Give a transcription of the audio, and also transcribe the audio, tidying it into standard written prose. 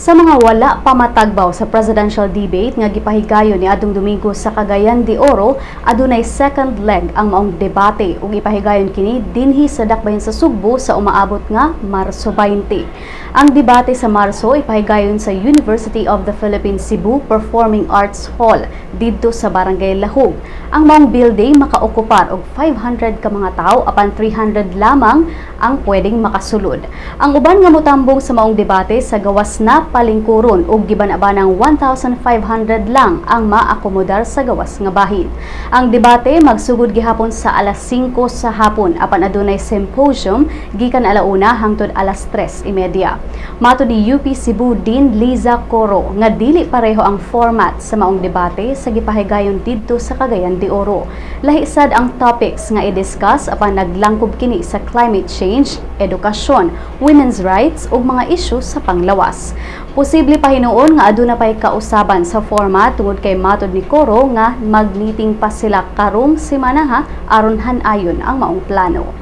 Sa mga wala pa matagbaw sa presidential debate nga gipahigayon ni adtong Domingo sa Cagayan de Oro, adunay second leg ang maong debate ug ipahigayon kini dinhi sa dakbayan sa Sugbo sa umaabot nga Marso 20. Ang debate sa Marso ipahigayon sa University of the Philippines Cebu Performing Arts Hall didto sa Barangay Lahog. Ang maong building makaokupar og 500 ka mga tawo apan 300 lamang ang pwedeng makasulod. Ang uban nga motambong sa maong debate sa gawas na palingkuron ug gibanabanang 1,500 lang ang maakomodar sa gawas nga bahin. Ang debate magsugod gihapon sa alas 5 sa hapon apan adunay symposium gikan alauna hangtod alas 3:30. Matud ni UP Cebu Dean Liza Coro nga dili pareho ang format sa maong debate sa gipahigayon didto sa Cagayan de Oro. Lahi sad ang topics nga i-discuss apan naglangkob kini sa climate change, edukasyon, women's rights ug mga isyu sa panglawas. Posible pa hinuon nga aduna pay kausaban sa format tungod kay matud ni Coro nga mag-meeting pa sila karong semana aron han-ayon ang maong plano.